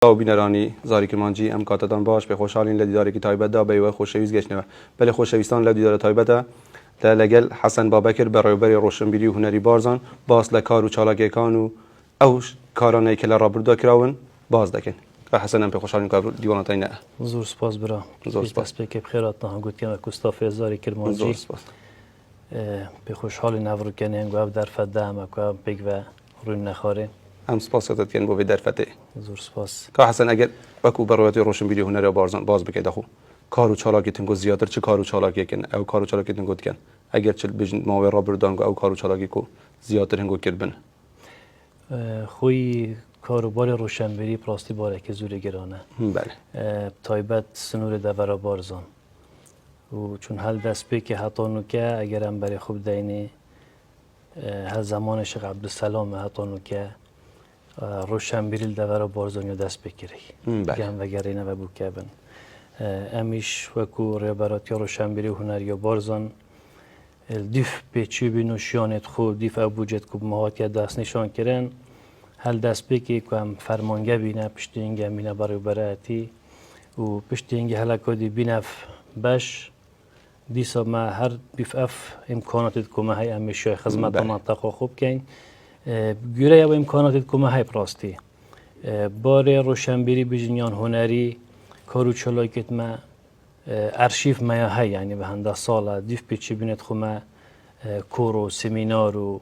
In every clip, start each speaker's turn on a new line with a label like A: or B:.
A: او بینرانی زاری کرمانجی ام کاتدان باش به خوشحالین لدیداری کی تایبت دا به خوشویز گشنه بله خوشویستان لدیدار تایبت لگل حسن بابکر برابر روشنبیری و هنری بارزان باز لکار و چالاکیکان و اوش کارانه که لرابردا کراون باز دکن حسن ام به خوشحالین که دیوانتای نه
B: زور سپاس برا
A: زور سپاس
B: به که بخیرات نه گفت که کوستاف زاری کرمانجی
A: زور سپاس
B: به خوشحالی نورو کنیم گواب در فدا ام که بگ و روی نخاره
A: ام سپاس داد کن بو در فته
B: زور سپاس
A: که حسن اگر وکو برایت روشنبیری هنری بارزان باز بکید خو کارو چالاکیتون گو زیادتر چه کارو چالاکی کن او کارو چالاکیتون گو کن اگر چه بجن ماوی رابردان گو او کارو چالاکی کو زیادتر هنگو کربن
B: خوی کاروبار روشنبری پراستی باره که زور گرانه
A: بله
B: تایبت سنور دورا بارزان و چون هل دست بی که حتی نوکه اگر هم برای خوب دینی هر زمان شیخ عبدالسلام حتی نوکه روشنبری دورا بارزان یا دست بکری گم و گرینه و بوکه بن امیش وکو ریابرات یا روشنبری هنری یا بارزان دیف پیچی بی نوشیانت خود دیف ابوجت که مهات یا دست نشان کرن هل دست بکی که هم فرمانگه بینه پشت اینگه بینه برای براتی و پشت اینگه هلکادی بینه باش دیسا ما هر بیف اف امکاناتت کمه های امیشای خدمت منطقه خوب کن گوره یا امکاناتت کمه های پراستی بار روشنبری بجنیان هنری کارو چلاکت ما ارشیف ما های یعنی به هنده ساله دیف پیچی بینت خو ما کورو سمینار و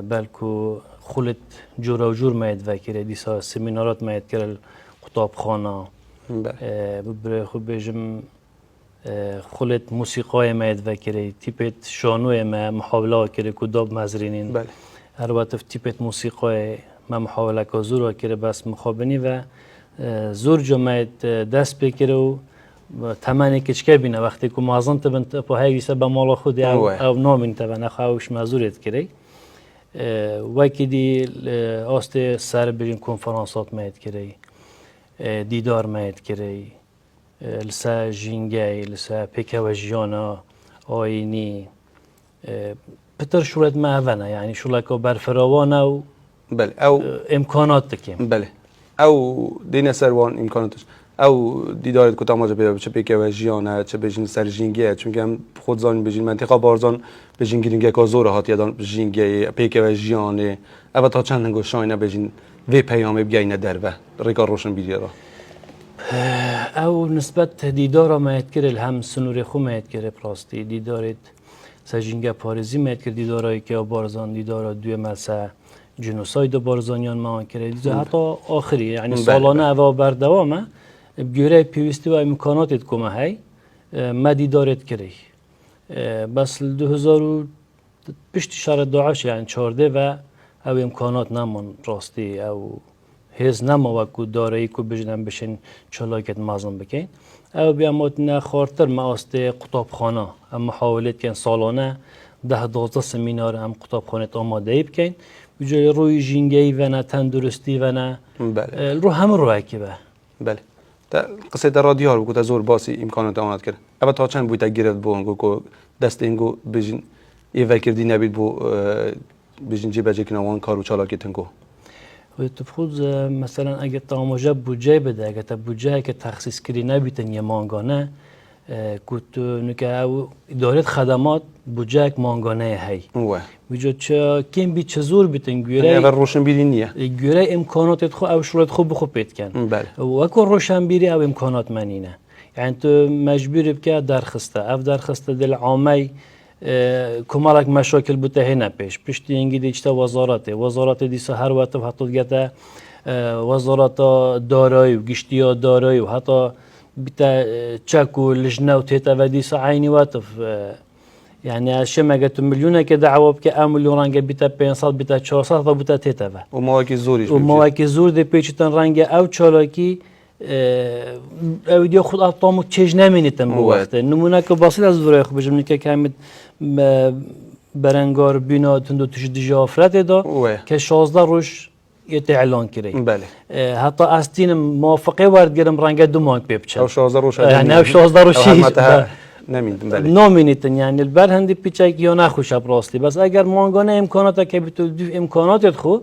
B: بلکو خلت جورا و جور ماید وکره دیسا سمینارات ماید کرل کتابخانه ببره خو بجم خلت موسیقای ماید وکره تیپت شانوی ما محاوله کرده کداب مزرینین هر وقت تیپت موسیقای ما محاوله که زور وکره بس مخابنی و زور جو ماید دست بکره و تمانی کچکه بینه وقتی که مازن تبن پا هاییسه به مالا خودی او نامین تبن اخواهوش مزورت کرده وکی دی آست سر برین کنفرانسات ماید کرده دیدار ماید کرده لسا جینگای لسا پیکه و جیانا آینی پتر شورت معونه یعنی شلکا برفراوانه و
A: بله او
B: امکانات دکیم
A: بله او دین سروان امکاناتش او دیدارت که تماس بیاد چه پیکه و جیانه چه بجین سر جینگیه چون که هم خود زان بجین منطقه بارزان بجین گرینگه که زور هات یادان جینگیه پیکه و جیانه اول تا چند نگو شاینه بجین وی پیامه بیاینه در و ریکار روشن بیدیارا
B: او نسبت دیدار ماید کرد هم سنور خو ماید کرد پراستی دیدارت سجینگه پارزی ماید کرد دیدارایی که بارزان دیدارا دوی ملسه جنوساید بارزانیان ما کرد حتی آخری یعنی سالانه او بردوامه بگیره پیوستی و امکاناتت کمه های ما دیدارت کردی بس 2000 پشت شهر داعش یعنی 14 و او امکانات نمان راستی او هیز نما وکو دارایی که بجنم بشین چلاکت مازن بکن او بیامات نه خارتر ما است کتابخانه هم محاولت کن سالانه 10-12 سمینار هم کتابخانه آماده بکن بجای روی جینگی و نه تندرستی و نه رو هم رو اکیبه
A: بله تا قصه در رادیو رو گفت زور باسی امکانات آمد کرد اما تا چند بوده گرفت بو انگو که دست انگو بجین یه وکردی نبید بو بجین جیب اجی کنوان کارو چالاکیت انگو
B: تو خود مثلا اگه تاموجا بودجه بده اگه تا بودجه که تخصیص کردی نبیتن یه مانگانه کت نکه او اداره خدمات بودجه مانگانه هی وجود چه کیم بی چه زور بیتن گوره
A: اول روشنبیری نیه
B: گوره امکاناتت خو او شروط خوب بخو پیت کن و اکو روشنبیری او امکانات منینه یعنی تو مجبور بکه درخسته اف درخسته دل عامی کمالک مشاکل بوده هنه پشتی اینگی دیجتا وزارت دیسا هر وقت حتی دیگه وزارت دارایی و گشتی دارایی و حتی بیتا چک و لجنه و تیتا و دیسا عینی وقت یعنی اشیا مگه تو میلیونه که دعوا بکه میلیون رنگ بیتا 500 بیتا 400 و بیتا تیتا
A: و مواکی زوریش
B: و مواکی زور دی پیچتن رنگ او چالاکی او دیو خود اطامو چیز نمینیتن بو وقت نمونه که بسیط از دوره خو بجم که کامید برنگار بینا تندو توش دیجا افراد دا که 16 روش یه اعلان کردی
A: بله
B: حتی استین موافقه ورد گرم رنگ دو مانک بپچه
A: او 16 روش
B: یعنی او 16 روشی
A: نمیدن بله
B: نامینیتن یعنی البر هندی پیچه یا نخوش براستی بس اگر مانگانه امکانات که بیتو امکاناتت خو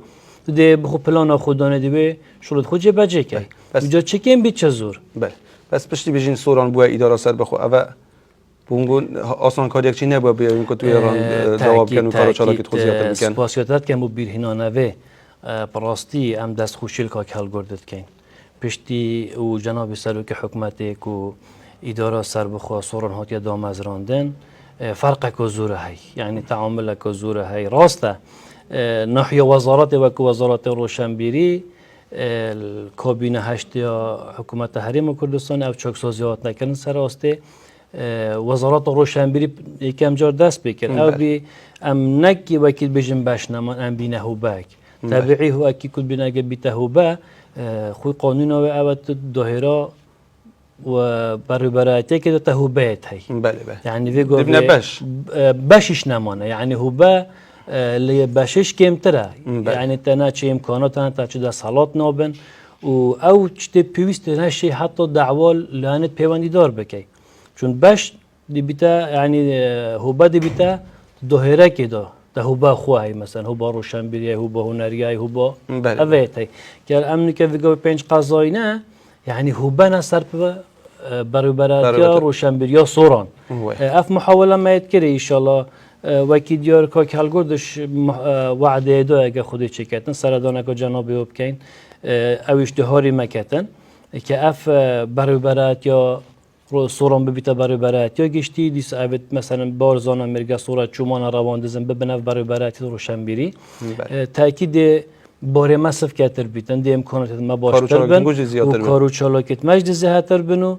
B: ده بخو پلان خودانه دیوه شلوت خود جبه جه که اینجا چه کم بید چه زور
A: بله بس پشتی بجین سوران بوه اداره سر بخو اوه بونگون آسان کار یک چی نبوه بیایم که توی ایران دواب کن و کارو چالاکیت خود زیادتر بکن
B: سپاسیاتت که مو بیرهینانه براستی ام دست خوشیل که کل گردد کن پشتی و جناب سلوک حکمتی که اداره سر بخو سوران هاتی دام از راندن فرق که زوره هی یعنی تعامل که زوره هی راسته ناحیه وزارت و وزارت روشنبیری کابینه هشت یا حکومت حریم کردستان او چاکسازیات نکردن سر راسته وزارت روشنبیری یکم جار دست بکرد او بی ام نکی وکیل بجن بشنمان ام بینه هوبک طبیعی هو اکی کد بینه اگه بیته هوبه خوی قانون او اوت داهرا و برایتی که دو هوبیت هی
A: بله بله
B: یعنی ویگو
A: باش
B: باشش نمانه یعنی هوبه لی باشش کمتره یعنی تنها چه امکانات تا چه دست حالات نابن و او چه پیوست نشی حتی دعوال لعنت پیوندی دار بکی چون باش دی بیتا یعنی هوبه دی بیتا دهره که ده هوبه خواهی مثلا هوبه روشنبیری هوبه هنریایی هوبه اویتی که امنی که ویگو پنج قضایی نه یعنی هوبه نصر برابرات یا روشنبیری یا سوران اف محاوله میاد کری ایشالله وکی دیار که کل گردش وعده دو اگه خودی چکتن سردانه که جنابی او بکن اویش دهاری مکتن که اف برابرات یا سوران ببیت برابرات یا گشتی دیس اوید مثلا بارزان امریکا سورت چومان روان دزن ببنف برابرات روشنبیری تاکید باره مصرف کتر بیتن دی امکانات ما باشتر بن و کارو چالاکت مجد زیادتر بنو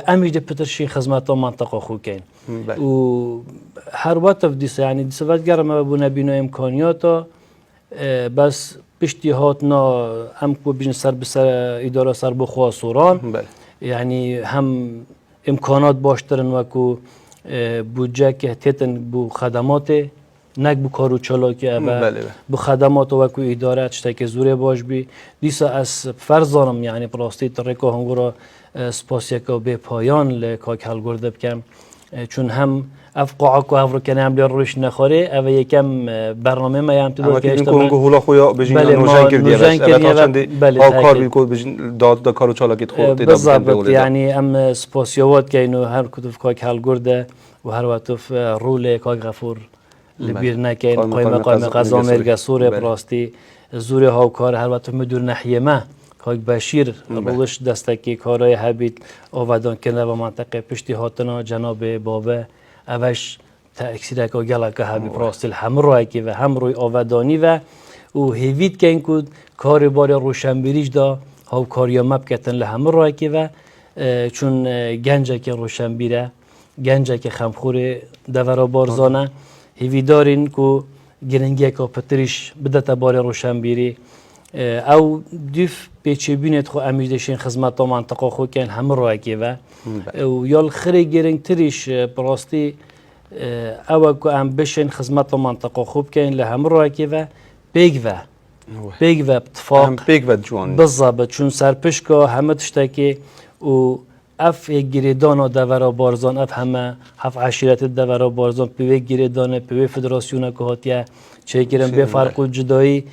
B: امیج ده پترشی خدمات منطقه خو کن و هر وقت دیس یعنی دیس وقت گرم بو نبینو امکانیاتا بس پیشنهاد نا هم کو بیشتر سر به سر اداره سر بخوا سوران یعنی هم امکانات باشترن و کو بودجه که تیتن بو خدمات نک بو کارو چالاکی ابا بو خدمات و کو اداره چتا که زوره باش بی دیسا از فرزانم یعنی پراستی ترکو هنگورا سپاسیا که به پایان لکاک هل گرده بکم چون هم افقاع کو افرو کنه هم روش نخوره او یکم برنامه ما هم تو
A: که اشتباه کنگو هولا خویا بجین نوجان کردی بله او کار بیکو بجین داد کارو چالاکیت خود
B: بالضبط یعنی ام سپاسیات که اینو هر کدوم کاک هل گرده و هر وقت رول کاک غفور لبیر نکن قایم قضا مرگ سوره براستی زوره ها کار هر وقت مدور ناحیه ما کاک بشیر روش دستکی کارای حبیت آودان کنه و منطقه پشتی هاتنا جناب بابه اوش تأکسیر که گله که حبیب راستل هم روی که و هم روی آودانی و او هیوید که این کود کار بار روشنبیریش دا ها کاریا مب کتن لهم روی که و چون گنجه که روشنبیره گنجه که خمخور دورا بارزانه هیویدارین که گرنگی که پتریش بدت بار روشنبیری او دیف پیچه بینید خو امیدشین خدمات منطقه خو کن هم روی که و یال خری گرنگ تریش براستی او که ام بشین خدمات منطقه خوب کن لهم روی که و بیگ و اتفاق
A: بیگ و جوان
B: بالضبط چون سرپش که همه تشتکی و اف گریدان و دورا بارزان اف همه هف عشیرت دورا بارزان پیوی گریدان پیوی فدراسیون که هاتیه چه گرم به فرق و جدایی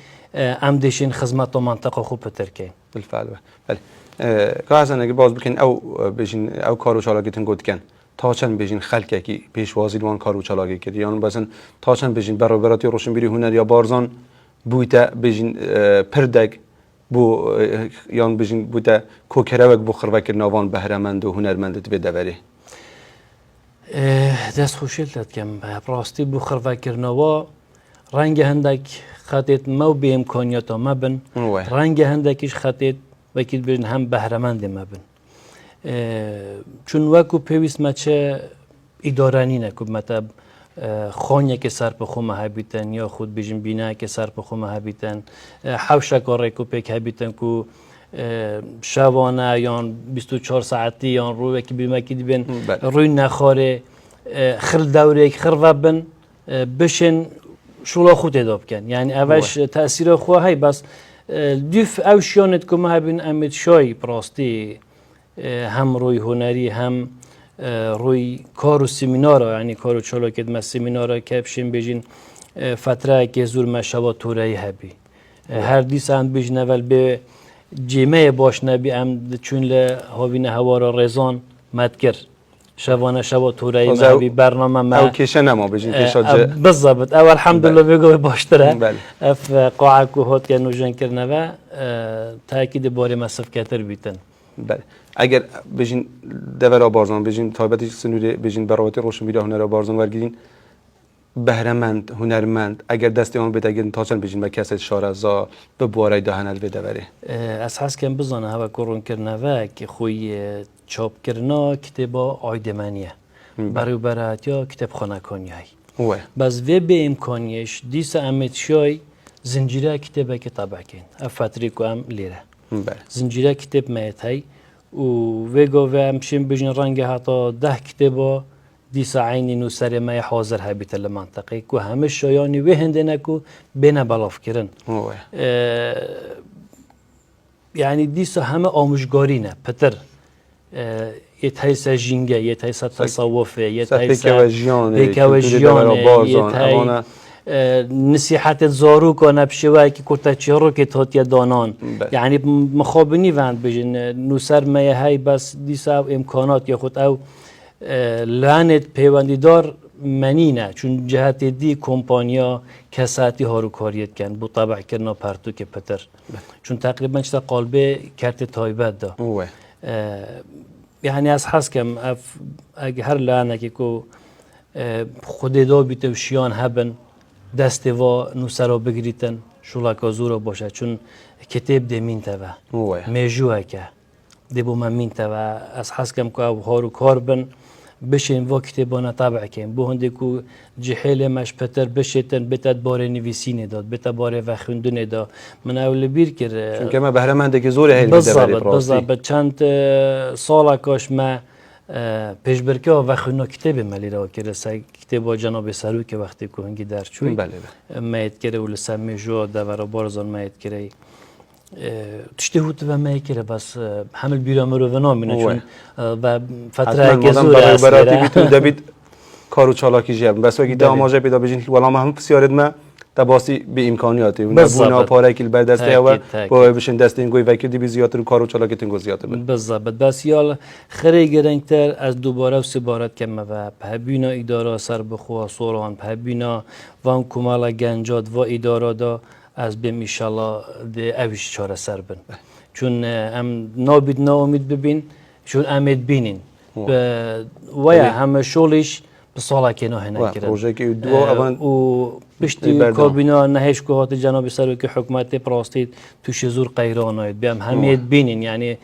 B: ام دشین خدمات منطقه خوب ترکیه
A: بالفعل بله که حسن اگه باز بکن او بجین او کارو چالاکیتن گود کن تا چند بجین خلقه کی پیشوازی وان کارو چالاکی کردی یعنی مثلا تا چند بجین برابراتی روشنبیری هنر یا بارزان بویتا بجین پردگ بو یعنی بجین بویتا کوکروک بو خروک نوان بهرهمند و هنرمند به دوره
B: دست خوشیل داد کم براستی بو خروک نوا رنگ هندک خطیت مو به امکانیات ما بن رنگ هندکیش خطیت وکیل بین هم بهرهمند ما بن چون وکو پیوست ما چه ادارانی نکوب مطلب خانه که سر په خو هبیتن یا خود بجن بینه که سر په خو هبیتن حوشه کار کو پک هبیتن کو شبانه یا 24 ساعتی یا روی که بیمه کی بین روی نخاره خر دوره خر وبن بشن شولا خود اداب کن یعنی اوش تاثیر خو هی بس دیف اوشیانت که ما هبین امید شای پراستی هم روی هنری هم روی کار و سمینار یعنی کار و چالاکت ما سمینار که بشین بجین فتره که زور مشابه تورایی هبی هر دیس هم بجنه ول به جیمه باش نبی ام چون له هاوینه هوارا رزان مدکر شبانه شبا تورایی محبی برنامه ما
A: او کشه نما بجین کشا
B: بالضبط او الحمدلله بگو باشتره
A: بله.
B: اف قاعه کو هات که نوجن کرنه و تاکید باری مصرف کتر بیتن
A: بله اگر بجین دورا بارزان بجین تایبتی سنوری بجین براوتی روشن بیرا هنر بارزان ورگیرین بهرمند هنرمند اگر دست اون بده اگر تاچن بجین و کسی شارزا به بوارای دهنل بده وره
B: از حس کم بزنه هوا کرون کرنه و که خوی چاپ کرنا کتابا آیدمانیه برای برات یا کتاب خانه کنیای بس وی به امکانیش دیس امید شای زنجیره کتابه که طبع کن افتری کو ام لیره زنجیره کتاب میت هی و ویگو و امشیم بجین رنگ حتی 10 کتابا دیس عینی نو سر ما حاضر ها بیت المنطقه کو همه شایانی و هندنه کو بین بلاف کرن یعنی دیس همه آموزگاری نه پتر یه تایس جینگه یه تایس تصوفه یه تایس پیکوژیانه یه تای نصیحت زارو کنه بشوی که کرتا چهارو که تاتیا دانان یعنی مخابنی وند بجن نوسر میه های بس دیسا امکانات یا خود او لعنت پیوندیدار منینه چون جهت دی کمپانیا کساتی هارو کاریت کن بو طبع کرنا پرتو که پتر چون تقریبا چتا قلبه کرت تایبت دا یعنی از حس کم اگه هر لعنه که کو خود دا بیتو شیان هبن دست و نوسرا بگریتن شولاکا زورا باشه چون کتاب ده مین توا میجوه که ده بو من مین توا از حس کم که او هارو کار بن بشین و کتابانا طبع کن بو هنده کو جحیل مش پتر بشیتن بتد باره نویسینه داد بتد باره وخوندنه داد من اول بیر کرد
A: چون که ما بهرمنده که زور هیل
B: بالضبط چند سال کاش ما پیش برکه و وخونا کتاب ملی را کرد کتاب جناب سرو که وقتی که هنگی در چوی مایت کرد و لسمی جو دورا بارزان مایت کرد تشتی هوت و مایت کرد بس حمل بیرامه رو ونامینه چون و فتره که زور است
A: براتی بیتون دبید کارو چالاکی جیب بس وقتی داماجه پیدا بجین که ولی ما هم بسیارد ما تباسی به امکانیاتی و نبونا پاره کل بعد دسته و با بشین دسته اینگوی وکیدی بی زیادتر کارو چالاکی تنگو زیاده بند.
B: بالضبط بس یال خری گرنگتر از دوباره و سبارت کم و پهبینا اداره سر بخوا سوران پهبینا وان کمالا گنجاد و اداره دا از بیم ایشالا ده اویش چاره سر بن چون ام نابید ناامید ببین چون امید بینین ویا همه شولش بساله که نه نکرد.
A: روزی که دو اوان
B: و بشتی کابینا نهش که هات جناب سر که حکومت پراستید توش زور قیران آید بیام همید بینین یعنی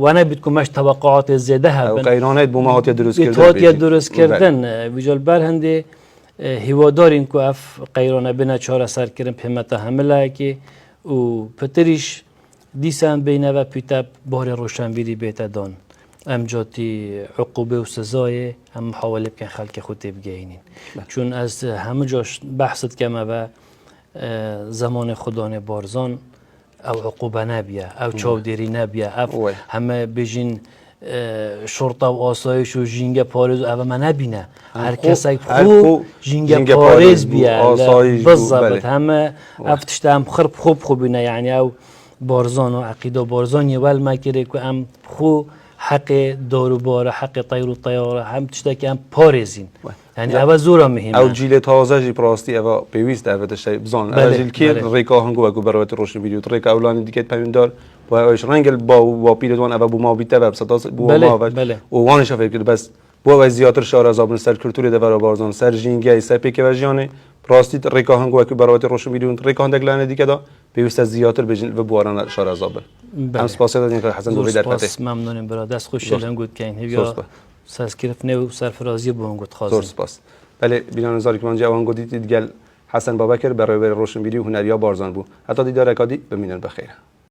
B: و نبید که مش توقعات زیاده هستند.
A: قیرانید بوم هات درست کردن.
B: هات درست کردن. ویژال برهنده هوادارین که اف قیرانه بنا چهار سر کردن پهمت حمله که و پتریش دیسان بینه و پیتاب بار روشنبیری بیت دان. امجاتی عقوبه و سزای هم محاوله بکن خلق خود بگیرین چون از همه جاش بحثت که ما و زمان خدانه بارزان او عقوبه نبیه او چاودری نبیه او همه بجین شرطه و آسایش و جینگ پاریز او ما نبینه هر کسی خوب جینگ پاریز بیه بالضبط همه افتشته هم خوب بینه یعنی او بارزان و عقیده بارزان یه ول ما کره که هم خوب حق داروباره حق طیر و طیاره هم تشتکی هم پارزین یعنی اول زورا مهمه
A: او جیل تازه جی پراستی اول پیوست دعوتش بزن اول جیل کی ریکا هنگو و برات روشن ویدیو ریکا اولانی دیگه پیمندار و ایش رنگل با پیلدوان اول بو ما بیت و بساط بو ما و وانش فکر کرد بس بو زیاتر شهر از آبن سر کلتوری دور بارزان سر جینگی سر پیکوژیانه پراستی ریکا هنگو و برات روشن ویدیو ریکا هندگلانه دیگه دا پیوست زیاتر بجن و بوارن شهر از آبن هم سپاس دادیم که حسن دوباره در
B: پته ممنونم برادر دست خوش شدم گود کین هیو سرسکرف نو سرفرازی بون گود خواستم
A: سپاس بله بیان نظاری که من جوان گودید دیگه حسن بابکر برای روشنبیری هنریا بارزان بود حتی دیدار اکادی ببینن بخیر